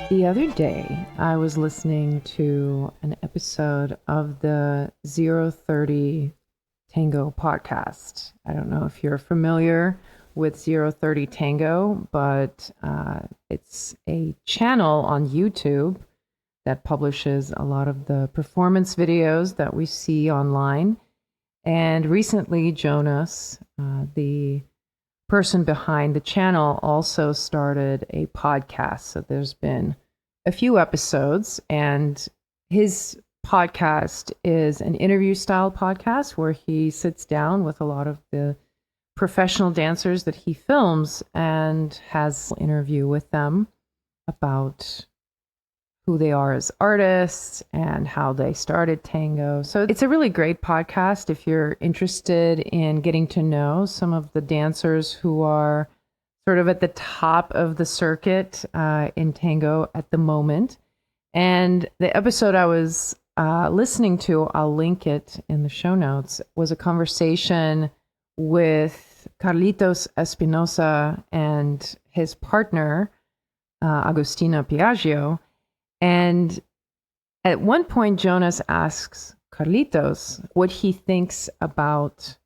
The other day, I was listening to an episode of the 030 Tango podcast. I don't know if you're familiar with 030 Tango, but it's a channel on YouTube that publishes a lot of the performance videos that we see online. And recently, Jonas, the person behind the channel, also started a podcast. So there's been a few episodes, and his podcast is an interview style podcast where he sits down with a lot of the professional dancers that he films and has an interview with them about who they are as artists and how they started tango. So it's a really great podcast if you're interested in getting to know some of the dancers who are sort of at the top of the circuit in tango at the moment. And the episode I was listening to, I'll link it in the show notes, was a conversation with Carlitos Espinosa and his partner, Agostina Piaggio. And at one point, Jonas asks Carlitos what he thinks about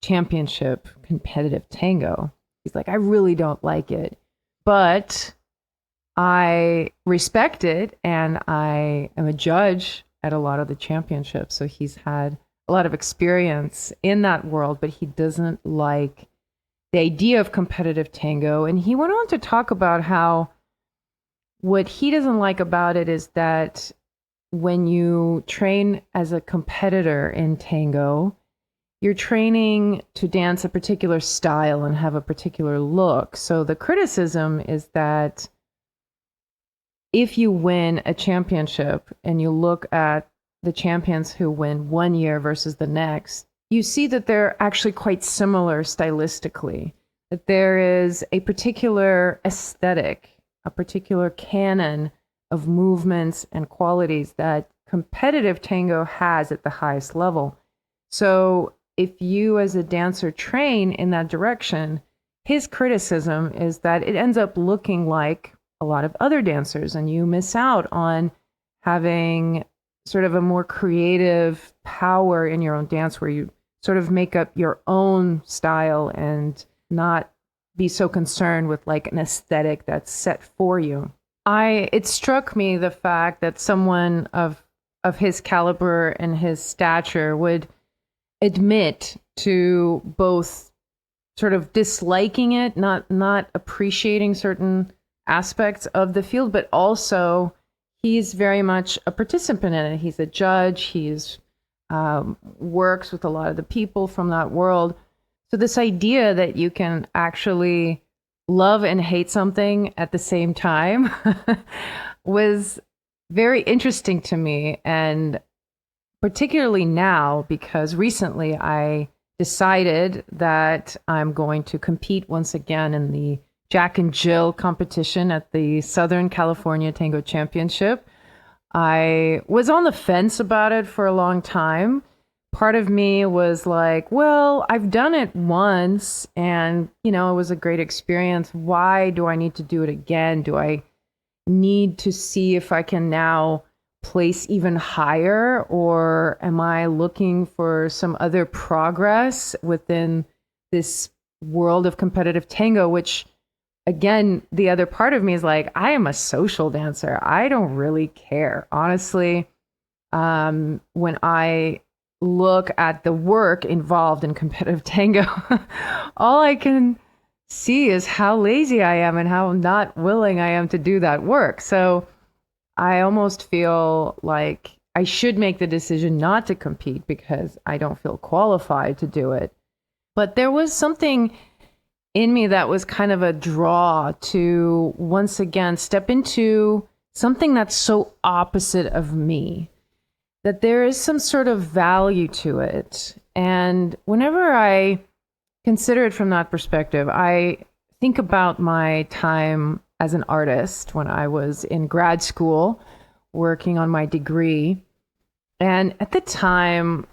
championship competitive tango. He's like, I really don't like it, but I respect it, and I am a judge at a lot of the championships. So he's had a lot of experience in that world, but he doesn't like the idea of competitive tango. And he went on to talk about how what he doesn't like about it is that when you train as a competitor in tango, you're training to dance a particular style and have a particular look. So the criticism is that if you win a championship and you look at the champions who win one year versus the next, you see that they're actually quite similar stylistically, that there is a particular aesthetic, a particular canon of movements and qualities that competitive tango has at the highest level. So if you as a dancer train in that direction, his criticism is that it ends up looking like a lot of other dancers, and you miss out on having sort of a more creative power in your own dance where you sort of make up your own style and not be so concerned with like an aesthetic that's set for you. It struck me the fact that someone of his caliber and his stature would admit to both sort of disliking it, not appreciating certain aspects of the field, but also he's very much a participant in it. He's a judge. He's works with a lot of the people from that world. So this idea that you can actually love and hate something at the same time was very interesting to me, and particularly now because recently I decided that I'm going to compete once again in the Jack and Jill competition at the Southern California Tango Championship. I was on the fence about it for a long time. Part of me was like, well, I've done it once and, it was a great experience. Why do I need to do it again? Do I need to see if I can now place even higher, or am I looking for some other progress within this world of competitive tango, which again, the other part of me is like, I am a social dancer. I don't really care. Honestly, when I look at the work involved in competitive tango, all I can see is how lazy I am and how not willing I am to do that work. So I almost feel like I should make the decision not to compete because I don't feel qualified to do it. But there was something in me that was kind of a draw to once again step into something that's so opposite of me, that there is some sort of value to it. And whenever I consider it from that perspective, I think about my time as an artist when I was in grad school working on my degree. And at the time,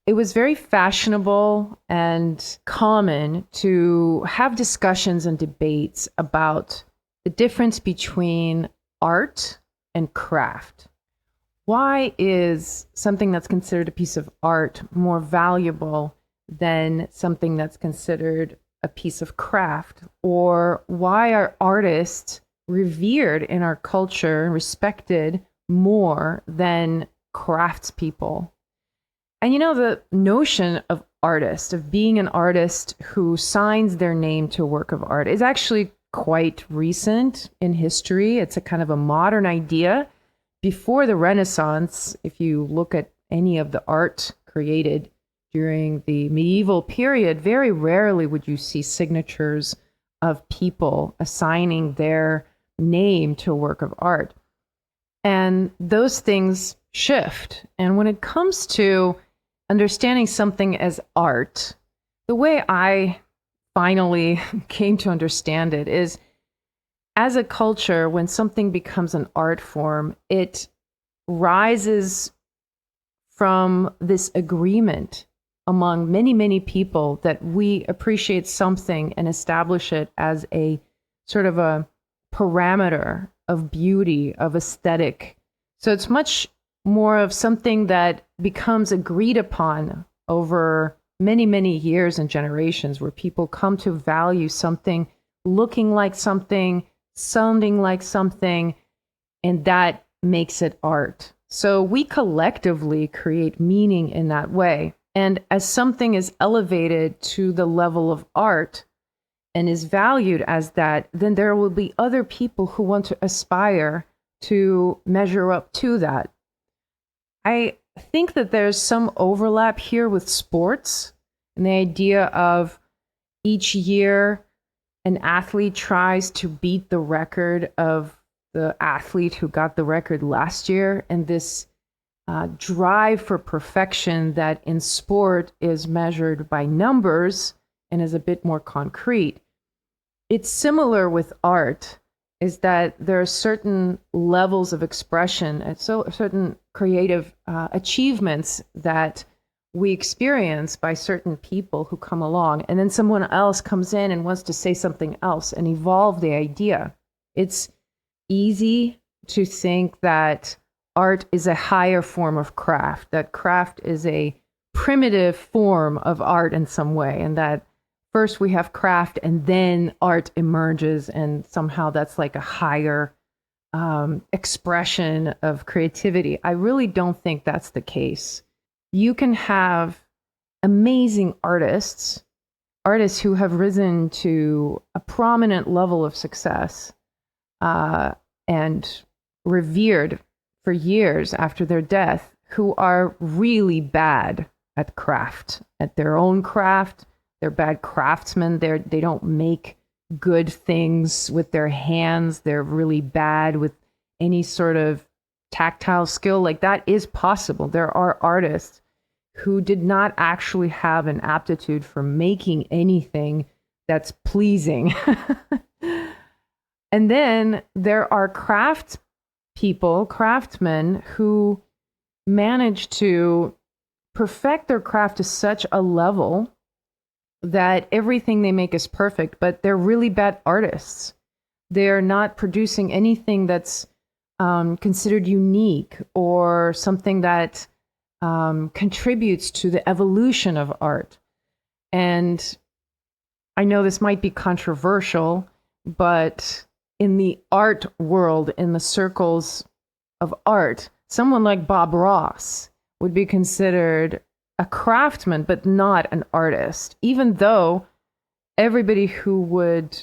it was very fashionable and common to have discussions and debates about the difference between art and craft. Why is something that's considered a piece of art more valuable than something that's considered a piece of craft? Or why are artists revered in our culture, respected more than craftspeople? And the notion of artist, of being an artist who signs their name to a work of art, is actually quite recent in history. It's a kind of a modern idea. Before the Renaissance, if you look at any of the art created during the medieval period, very rarely would you see signatures of people assigning their name to a work of art. And those things shift. And when it comes to understanding something as art, the way I finally came to understand it is, as a culture, when something becomes an art form, it rises from this agreement among many, many people that we appreciate something and establish it as a sort of a parameter of beauty, of aesthetic. So it's much more of something that becomes agreed upon over many, many years and generations, where people come to value something looking like something, sounding like something, and that makes it art. So we collectively create meaning in that way. And as something is elevated to the level of art and is valued as that, then there will be other people who want to aspire to measure up to that. I think that there's some overlap here with sports and the idea of each year an athlete tries to beat the record of the athlete who got the record last year, and this drive for perfection that in sport is measured by numbers and is a bit more concrete. It's similar with art, is that there are certain levels of expression and so certain creative achievements that we experience by certain people who come along, and then someone else comes in and wants to say something else and evolve the idea. It's easy to think that art is a higher form of craft, that craft is a primitive form of art in some way, and that first we have craft and then art emerges, and somehow that's like a higher expression of creativity. I really don't think that's the case. You can have amazing artists who have risen to a prominent level of success and revered for years after their death, who are really bad at craft, at their own craft. They're bad craftsmen. They don't make good things with their hands. They're really bad with any sort of tactile skill. Like, that is possible. There are artists who did not actually have an aptitude for making anything that's pleasing. And then there are craftsmen who manage to perfect their craft to such a level that everything they make is perfect, but they're really bad artists. They're not producing anything that's considered unique or something that contributes to the evolution of art. And I know this might be controversial, but in the art world, in the circles of art, someone like Bob Ross would be considered a craftsman, but not an artist, even though everybody who would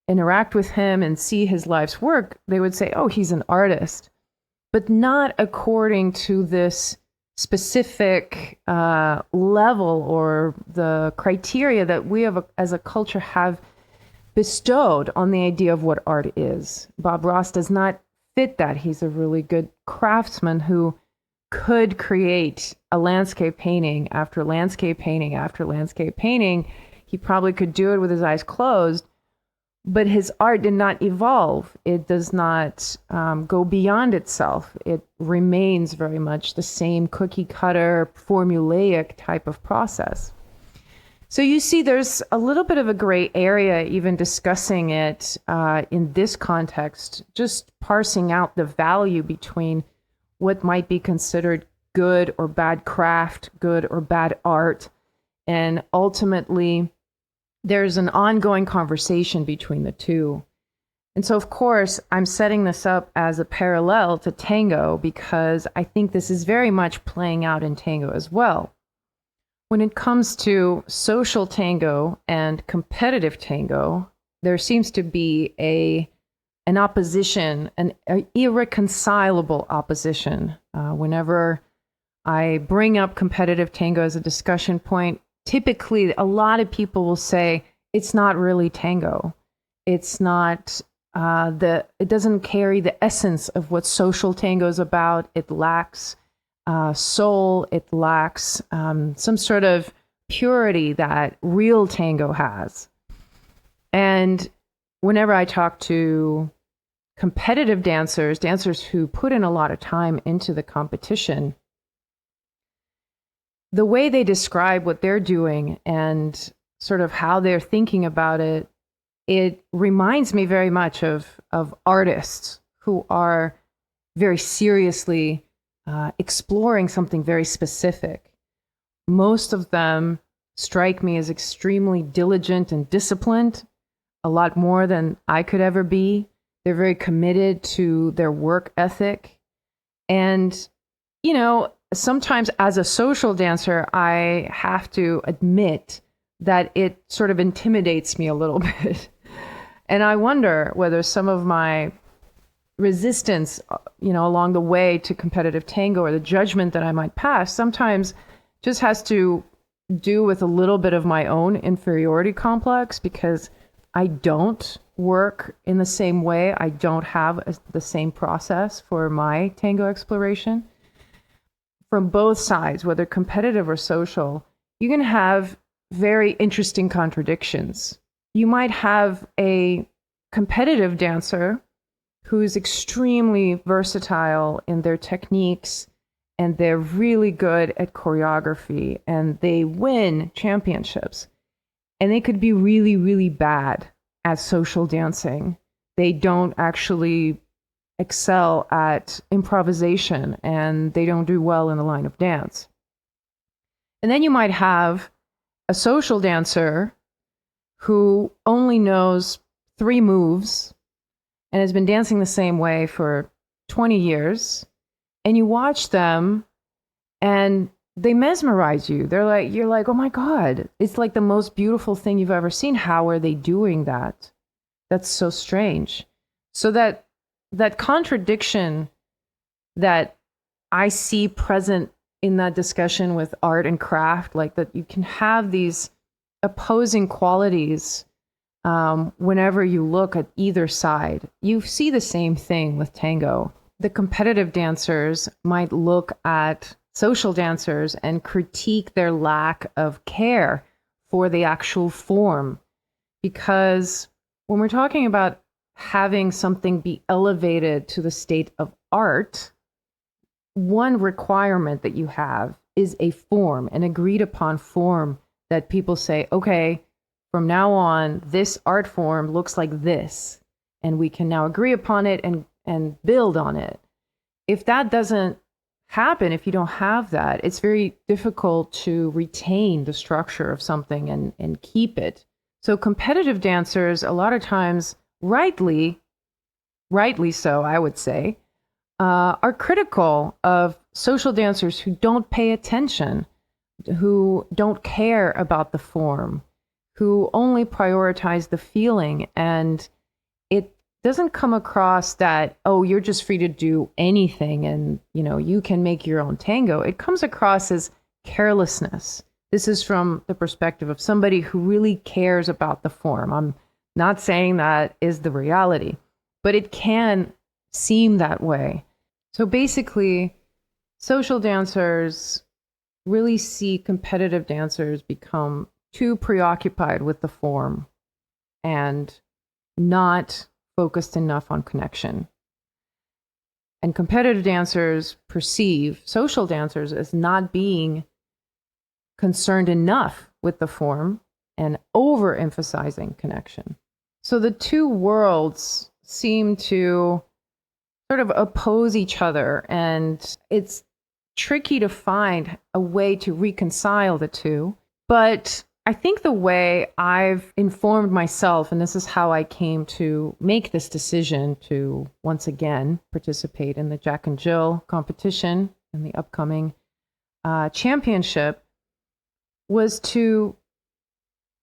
interact with him and see his life's work, they would say, oh, he's an artist, but not according to this specific level or the criteria that we have as a culture have bestowed on the idea of what art is. Bob Ross does not fit that. He's a really good craftsman who could create a landscape painting after landscape painting after landscape painting. He probably could do it with his eyes closed, but his art did not evolve. It does not go beyond itself. It remains very much the same cookie cutter, formulaic type of process. So you see, there's a little bit of a gray area even discussing it in this context, just parsing out the value between what might be considered good or bad craft, good or bad art. And ultimately, there's an ongoing conversation between the two. And so, of course, I'm setting this up as a parallel to Tango because I think this is very much playing out in Tango as well. When it comes to social tango and competitive tango, there seems to be an opposition, an irreconcilable opposition. Whenever I bring up competitive tango as a discussion point, typically a lot of people will say it's not really tango. It's not it doesn't carry the essence of what social tango is about. It lacks soul. It lacks some sort of purity that real tango has. And whenever I talk to competitive dancers, dancers who put in a lot of time into the competition, the way they describe what they're doing and sort of how they're thinking about it, it reminds me very much of artists who are very seriously exploring something very specific. Most of them strike me as extremely diligent and disciplined, a lot more than I could ever be. They're very committed to their work ethic. And, you know, sometimes as a social dancer, I have to admit that it sort of intimidates me a little bit. And I wonder whether some of my resistance, along the way to competitive tango or the judgment that I might pass sometimes just has to do with a little bit of my own inferiority complex because I don't work in the same way. I don't have the same process for my tango exploration. From both sides, whether competitive or social, you can have very interesting contradictions. You might have a competitive dancer who's extremely versatile in their techniques and they're really good at choreography and they win championships. And they could be really, really bad at social dancing. They don't actually excel at improvisation and they don't do well in the line of dance. And then you might have a social dancer who only knows 3 moves and has been dancing the same way for 20 years, and you watch them and they mesmerize you. You're like, oh my God, it's like the most beautiful thing you've ever seen. How are they doing that? That's so strange. So that contradiction that I see present in that discussion with art and craft, like that you can have these opposing qualities whenever you look at either side. You see the same thing with tango. The competitive dancers might look at social dancers and critique their lack of care for the actual form. Because when we're talking about having something be elevated to the state of art, one requirement that you have is a form, an agreed upon form that people say, okay, from now on, this art form looks like this, and we can now agree upon it and build on it. If that doesn't happen, if you don't have that, it's very difficult to retain the structure of something and keep it. So competitive dancers, a lot of times, rightly so, I would say, are critical of social dancers who don't pay attention, who don't care about the form, who only prioritize the feeling. And it doesn't come across that, oh, you're just free to do anything and, you can make your own tango. It comes across as carelessness. This is from the perspective of somebody who really cares about the form. I'm not saying that is the reality, but it can seem that way. So basically, social dancers really see competitive dancers become too preoccupied with the form and not focused enough on connection. And competitive dancers perceive social dancers as not being concerned enough with the form and overemphasizing connection. So the two worlds seem to sort of oppose each other, and it's tricky to find a way to reconcile the two. But I think the way I've informed myself, and this is how I came to make this decision to once again participate in the Jack and Jill competition in the upcoming championship, was to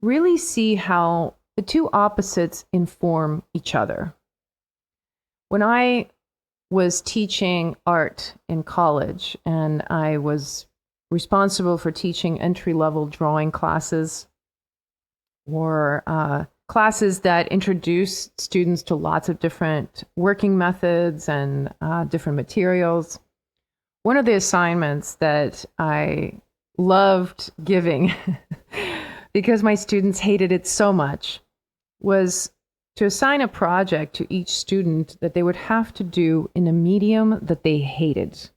really see how the two opposites inform each other. When I was teaching art in college, and I was responsible for teaching entry-level drawing classes or classes that introduce students to lots of different working methods and different materials. One of the assignments that I loved giving because my students hated it so much was to assign a project to each student that they would have to do in a medium that they hated.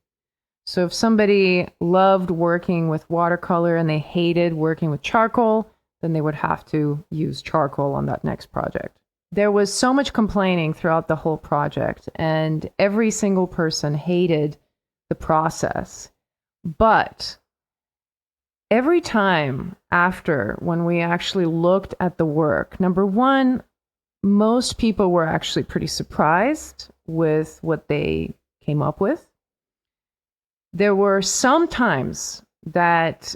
So if somebody loved working with watercolor and they hated working with charcoal, then they would have to use charcoal on that next project. There was so much complaining throughout the whole project, and every single person hated the process. But every time after, when we actually looked at the work, number one, most people were actually pretty surprised with what they came up with. There were some times that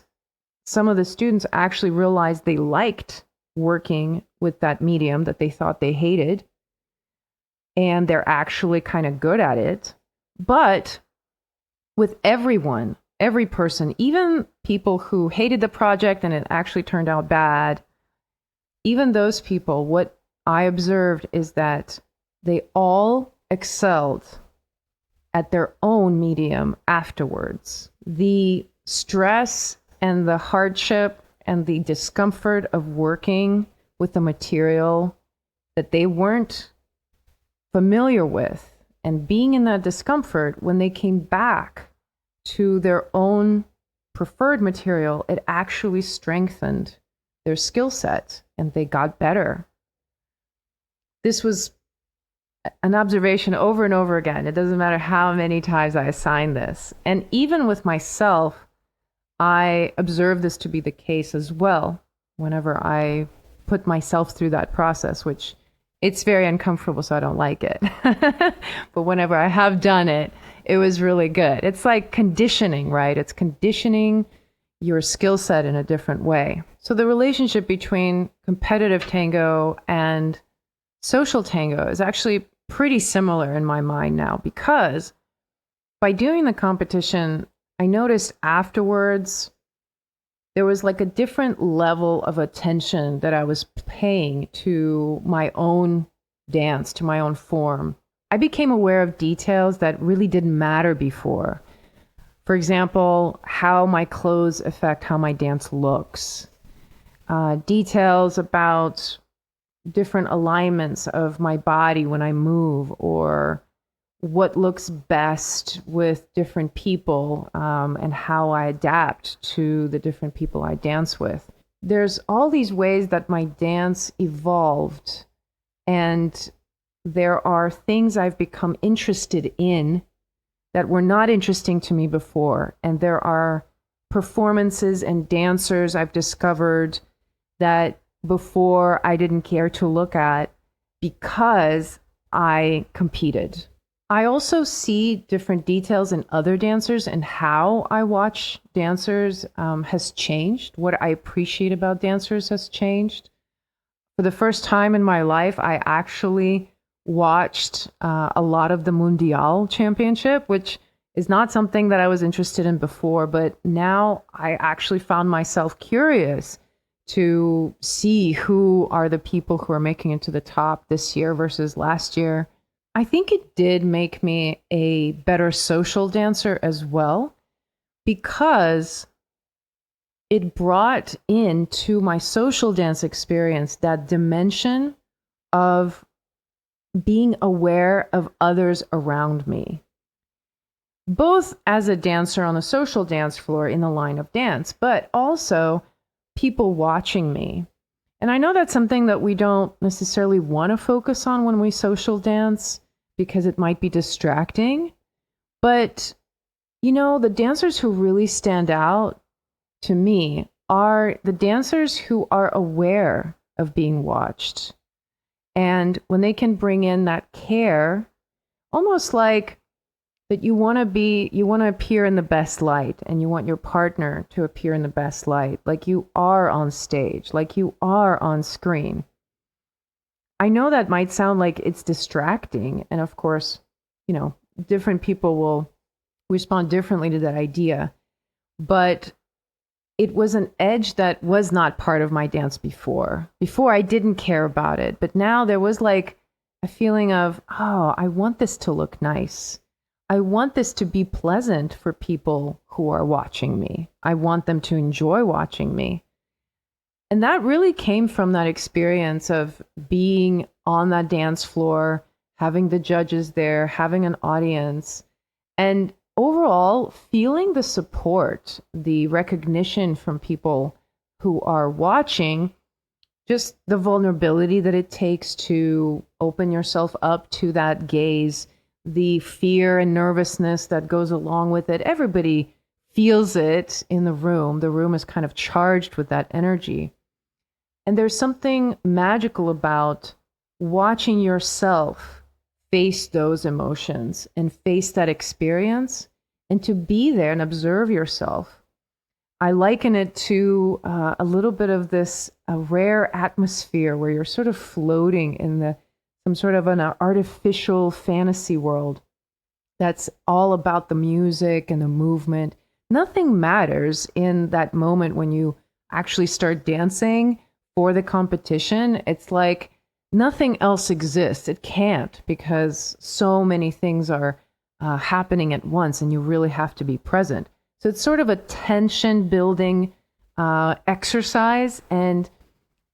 some of the students actually realized they liked working with that medium that they thought they hated, and they're actually kind of good at it. But with everyone, every person, even people who hated the project and it actually turned out bad, even those people, what I observed is that they all excelled at their own medium afterwards. The stress and the hardship and the discomfort of working with a material that they weren't familiar with, and being in that discomfort, when they came back to their own preferred material, it actually strengthened their skill set and they got better. This was an observation over and over again. It doesn't matter how many times I assign this. And even with myself, I observe this to be the case as well whenever I put myself through that process, which it's very uncomfortable, so I don't like it. But whenever I have done it, it was really good. It's like conditioning, right? It's conditioning your skill set in a different way. So the relationship between competitive tango and social tango is actually pretty similar in my mind now, because by doing the competition, I noticed afterwards there was like a different level of attention that I was paying to my own dance, to my own form. I became aware of details that really didn't matter before. For example, how my clothes affect how my dance looks. Details about different alignments of my body when I move, or what looks best with different people, and how I adapt to the different people I dance with. There's all these ways that my dance evolved, and there are things I've become interested in that were not interesting to me before. And there are performances and dancers I've discovered that before I didn't care to look at because I competed. I also see different details in other dancers, and how I watch dancers has changed. What I appreciate about dancers has changed. For the first time in my life, I actually watched a lot of the Mundial Championship, which is not something that I was interested in before, but now I actually found myself curious to see who are the people who are making it to the top this year versus last year. I think it did make me a better social dancer as well, because it brought into my social dance experience that dimension of being aware of others around me, both as a dancer on the social dance floor in the line of dance, but also people watching me. And I know that's something that we don't necessarily want to focus on when we social dance because it might be distracting. But, the dancers who really stand out to me are the dancers who are aware of being watched. And when they can bring in that care, almost like that you want to appear in the best light and you want your partner to appear in the best light, like you are on stage, like you are on screen. I know that might sound like it's distracting. And of course, different people will respond differently to that idea. But it was an edge that was not part of my dance before. Before I didn't care about it. But now there was like a feeling of, oh, I want this to look nice. I want this to be pleasant for people who are watching me. I want them to enjoy watching me. And that really came from that experience of being on that dance floor, having the judges there, having an audience, and overall feeling the support, the recognition from people who are watching, just the vulnerability that it takes to open yourself up to that gaze, the fear and nervousness that goes along with it. Everybody feels it in the room. The room is kind of charged with that energy. And there's something magical about watching yourself face those emotions and face that experience and to be there and observe yourself. I liken it to a little bit of this rare atmosphere where you're sort of floating in some sort of an artificial fantasy world that's all about the music and the movement. Nothing matters in that moment when you actually start dancing for the competition. It's like nothing else exists. It can't, because so many things are happening at once and you really have to be present. So it's sort of a tension building exercise, and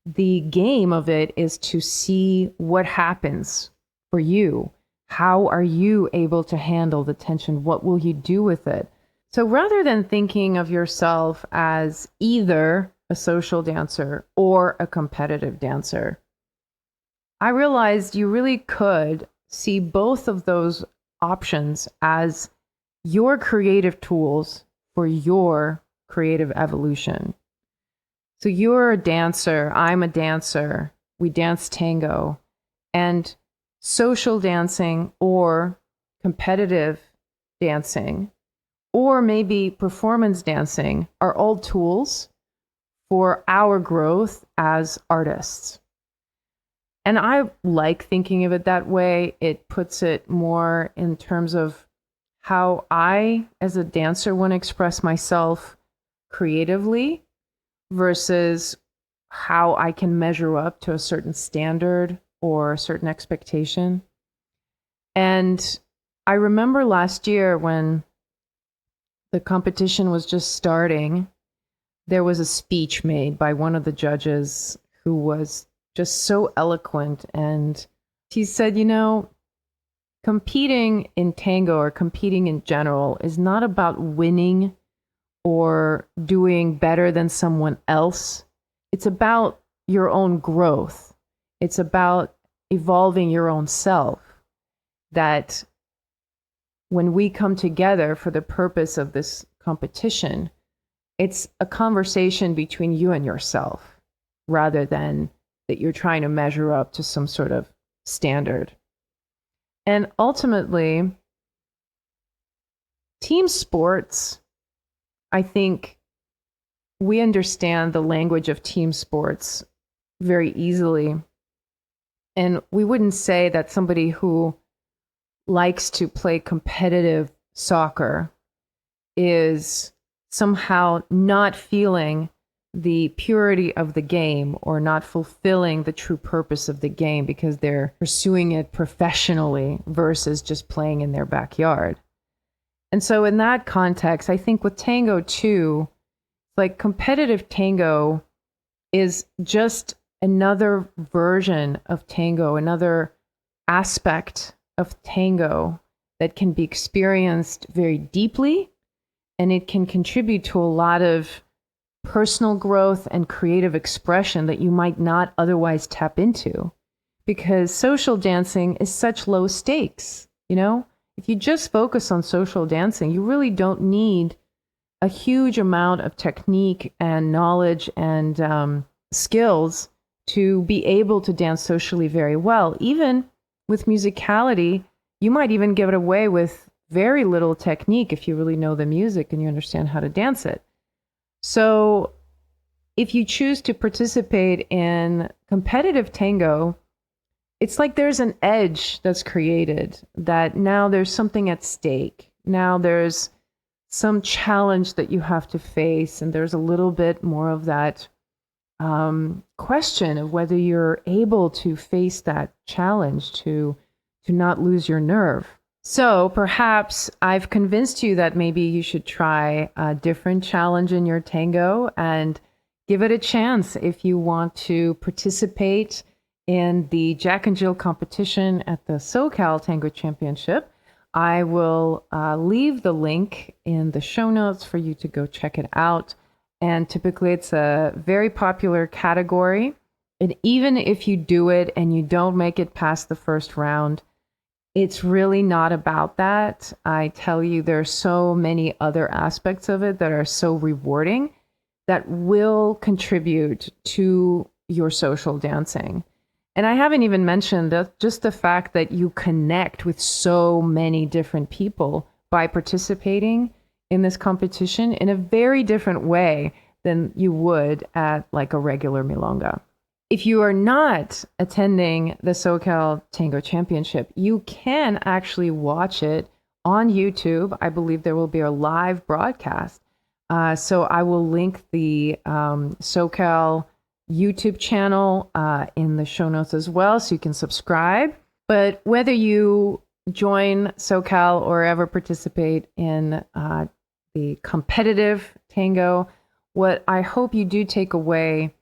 the game of it is to see what happens for you. How are you able to handle the tension? What will you do with it? So rather than thinking of yourself as either a social dancer or a competitive dancer, I realized you really could see both of those options as your creative tools for your creative evolution. So you're a dancer, I'm a dancer, we dance tango, and social dancing or competitive dancing or maybe performance dancing are all tools for our growth as artists. And I like thinking of it that way. It puts it more in terms of how I, as a dancer, want to express myself creatively versus how I can measure up to a certain standard or a certain expectation. And I remember last year when the competition was just starting, there was a speech made by one of the judges who was just so eloquent. And he said, competing in tango or competing in general is not about winning or doing better than someone else. It's about your own growth. It's about evolving your own self. That when we come together for the purpose of this competition, it's a conversation between you and yourself rather than that you're trying to measure up to some sort of standard. And ultimately, team sports, I think we understand the language of team sports very easily. And we wouldn't say that somebody who likes to play competitive soccer is somehow not feeling the purity of the game or not fulfilling the true purpose of the game because they're pursuing it professionally versus just playing in their backyard. And so in that context, I think with tango too, like competitive tango is just another version of tango, another aspect of tango that can be experienced very deeply, and it can contribute to a lot of personal growth and creative expression that you might not otherwise tap into, because social dancing is such low stakes. If you just focus on social dancing, you really don't need a huge amount of technique and knowledge and skills to be able to dance socially very well. Even with musicality, you might even get away with very little technique if you really know the music and you understand how to dance it. So if you choose to participate in competitive tango, it's like there's an edge that's created, that now there's something at stake. Now there's some challenge that you have to face, and there's a little bit more of that question of whether you're able to face that challenge, to not lose your nerve. So perhaps I've convinced you that maybe you should try a different challenge in your tango and give it a chance if you want to participate in the Jack and Jill competition at the SoCal Tango Championship. I will leave the link in the show notes for you to go check it out. And typically it's a very popular category. And even if you do it and you don't make it past the first round, it's really not about that. I tell you, there are so many other aspects of it that are so rewarding that will contribute to your social dancing. And I haven't even mentioned that just the fact that you connect with so many different people by participating in this competition in a very different way than you would at like a regular milonga. If you are not attending the SoCal Tango Championship, you can actually watch it on YouTube. I believe there will be a live broadcast. So I will link the SoCal YouTube channel in the show notes as well, so you can subscribe. But whether you join SoCal or ever participate in the competitive tango, what I hope you do take away,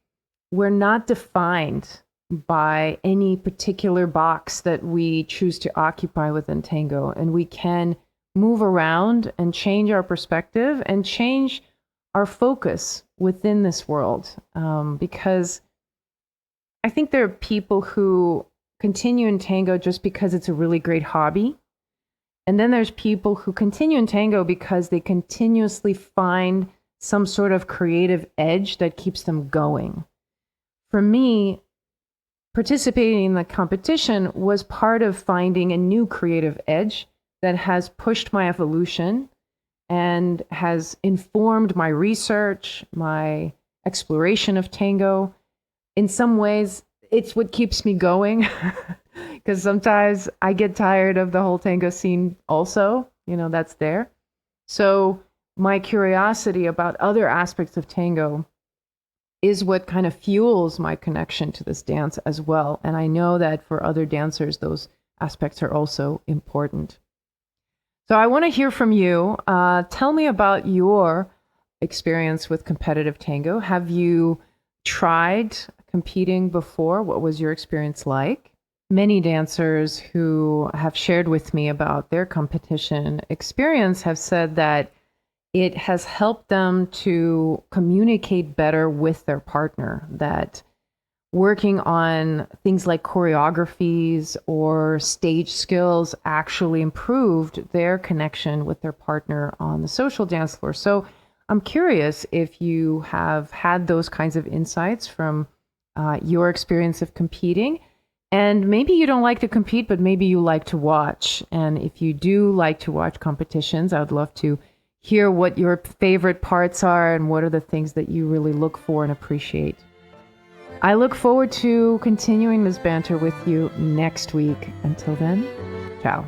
we're not defined by any particular box that we choose to occupy within tango, and we can move around and change our perspective and change our focus within this world, because I think there are people who continue in tango just because it's a really great hobby. And then there's people who continue in tango because they continuously find some sort of creative edge that keeps them going. For me, participating in the competition was part of finding a new creative edge that has pushed my evolution and has informed my research, my exploration of tango. In some ways, it's what keeps me going, because sometimes I get tired of the whole tango scene also, that's there. So my curiosity about other aspects of tango is what kind of fuels my connection to this dance as well. And I know that for other dancers, those aspects are also important. So I want to hear from you. Tell me about your experience with competitive tango. Have you tried competing before? What was your experience like? Many dancers who have shared with me about their competition experience have said that it has helped them to communicate better with their partner, that working on things like choreographies or stage skills actually improved their connection with their partner on the social dance floor. So I'm curious if you have had those kinds of insights from your experience of competing. And maybe you don't like to compete, but maybe you like to watch. And if you do like to watch competitions, I would love to hear what your favorite parts are and what are the things that you really look for and appreciate. I look forward to continuing this banter with you next week. Until then, ciao.